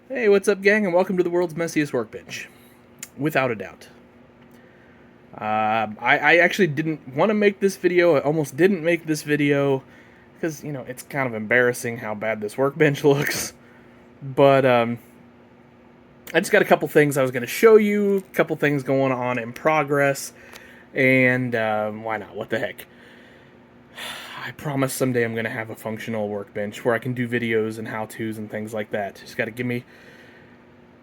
Hey, what's up, gang, and welcome to the world's messiest workbench. Without a doubt. I actually didn't want to make this video. I almost didn't make this video because, it's kind of embarrassing how bad this workbench looks. But I just got a couple things I was going to show you, a couple things going on in progress, and why not? What the heck? I promise someday I'm going to have a functional workbench where I can do videos and how-tos and things like that. Just got to give me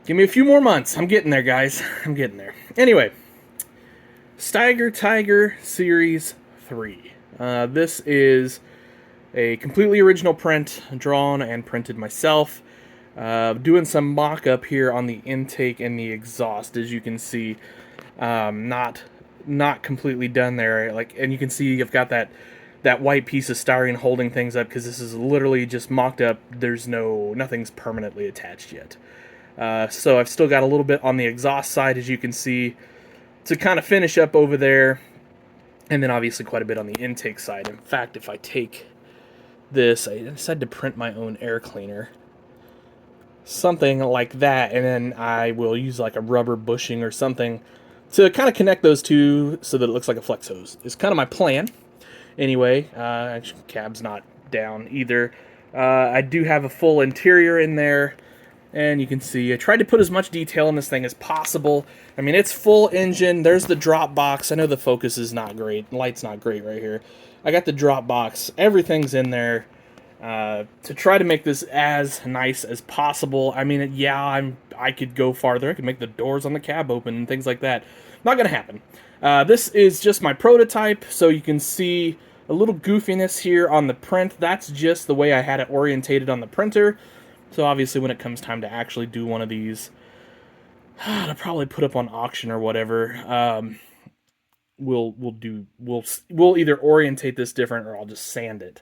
a few more months. I'm getting there, guys. I'm getting there. Anyway, Steiger Series 3. This is a completely original print, drawn and printed myself. Doing some mock-up here on the intake and the exhaust, as you can see. Not completely done there. And you can see I've got that white piece of styrene holding things up because this is literally just mocked up. Nothing's permanently attached yet. So I've still got a little bit on the exhaust side, as you can see, to kind of finish up over there, and then obviously quite a bit on the intake side. In fact, if I take this, I decided to print my own air cleaner, something like that, and then I will use like a rubber bushing or something to kind of connect those two so that it looks like a flex hose. It's kind of my plan. Anyway, actually, cab's not down either. I do have a full interior in there. And you can see I tried to put as much detail in this thing as possible. I mean, it's full engine. There's the drop box. I know the focus is not great. Light's not great right here. I got the drop box. Everything's in there to try to make this as nice as possible. I mean, yeah, I could go farther. I could make the doors on the cab open and things like that. Not going to happen. This is just my prototype, so you can see a little goofiness here on the print. That's just the way I had it orientated on the printer. So obviously when it comes time to actually do one of these, to probably put up on auction or whatever, we'll either orientate this different or I'll just sand it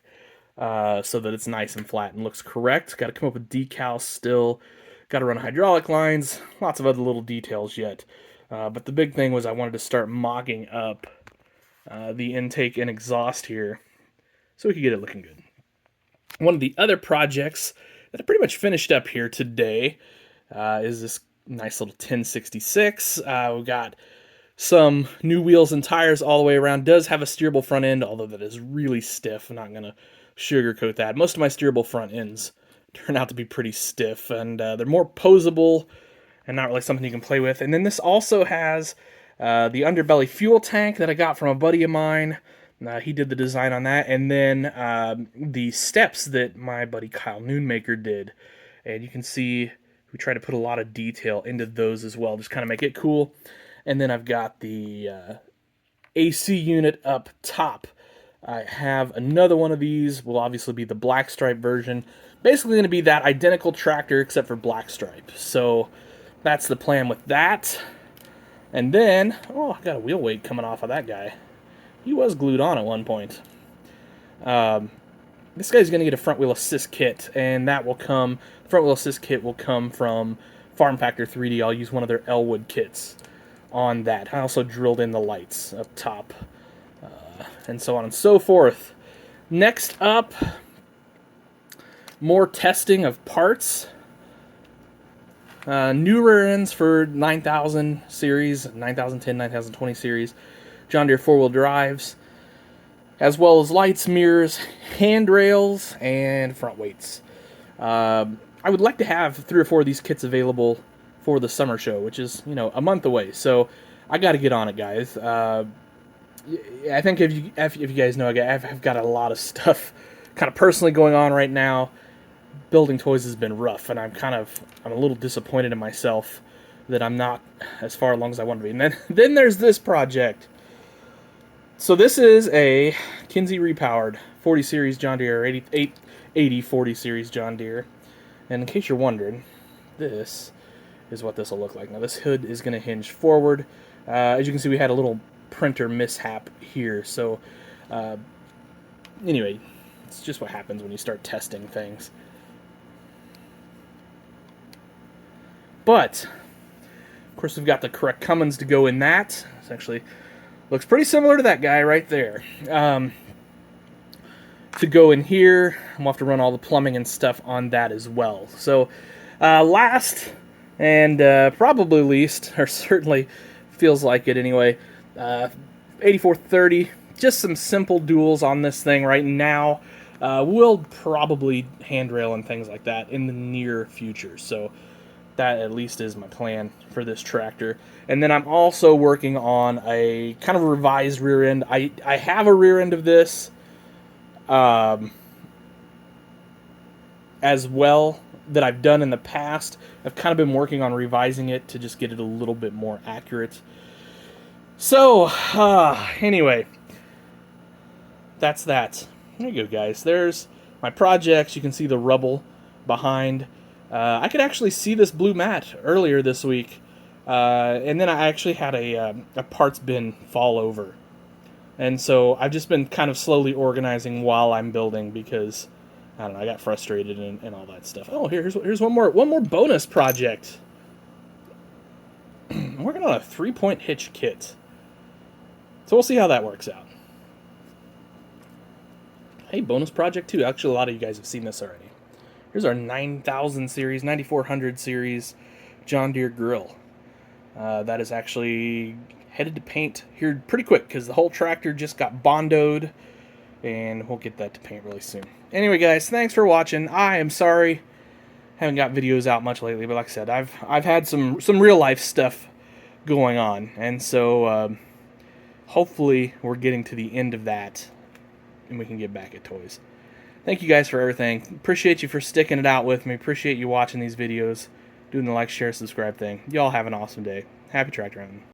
so that it's nice and flat and looks correct. Got to come up with decals still. Got to run hydraulic lines. Lots of other little details yet. But the big thing was I wanted to start mocking up the intake and exhaust here so we could get it looking good. One of the other projects that I pretty much finished up here today is this nice little 1066. We've got some new wheels and tires all the way around. Does have a steerable front end, although that is really stiff. I'm not going to sugarcoat that. Most of my steerable front ends turn out to be pretty stiff, and they're more posable and not really something you can play with. And then this also has the underbelly fuel tank that I got from a buddy of mine. He did the design on that, and then the steps that my buddy Kyle Noonmaker did. And you can see we try to put a lot of detail into those as well, just kind of make it cool. And then I've got the AC unit up top. I have another one of these, will obviously be the black stripe version. Basically going to be that identical tractor except for black stripe. So that's the plan with that. And then, oh, I got a wheel weight coming off of that guy. He was glued on at one point. This guy's going to get a front wheel assist kit, and that will come, the front wheel assist kit will come from Farm Factor 3D. I'll use one of their Elwood kits on that. I also drilled in the lights up top, and so on and so forth. Next up, more testing of parts. New rear ends for 9000 series, 9010, 9020 series. John Deere 4-wheel drives, as well as lights, mirrors, handrails, and front weights. I would like to have 3 or 4 of these kits available for the summer show, which is, a month away. So I got to get on it, guys. I think if you guys know, I've got a lot of stuff kind of personally going on right now. Building toys has been rough, and I'm a little disappointed in myself that I'm not as far along as I want to be. And then there's this project. So this is a Kinsey repowered 40 series John Deere, 80 40 series John Deere. And in case you're wondering, this is what this will look like. Now this hood is going to hinge forward. As you can see, we had a little printer mishap here. So anyway, it's just what happens when you start testing things. But, of course, we've got the correct Cummins to go in that. It's actually looks pretty similar to that guy right there. To go in here, we'll have to run all the plumbing and stuff on that as well. So Last and probably least, or certainly feels like it anyway, 8430. Just some simple duals on this thing right now. We'll probably handrail and things like that in the near future. So that at least is my plan for this tractor. And then I'm also working on a kind of revised rear end. I have a rear end of this as well that I've done in the past. I've kind of been working on revising it to just get it a little bit more accurate. So, anyway, that's that. There you go, guys. There's my projects. You can see the rubble behind. I could actually see this blue mat earlier this week, and then I actually had a parts bin fall over. And so I've just been kind of slowly organizing while I'm building because, I don't know, I got frustrated and all that stuff. Oh, here's one more bonus project. I'm working on a 3-point hitch kit. So we'll see how that works out. Hey, bonus project too. Actually, a lot of you guys have seen this already. Here's our 9000 series, 9400 series John Deere grill. That is actually headed to paint here pretty quick because the whole tractor just got bondoed, and we'll get that to paint really soon. Anyway, guys, thanks for watching. I am sorry haven't got videos out much lately, but like I said, I've had some real life stuff going on, and so hopefully we're getting to the end of that and we can get back at toys. Thank you guys for everything. Appreciate you for sticking it out with me. Appreciate you watching these videos, doing the like, share, subscribe thing. Y'all have an awesome day. Happy tractor hunting.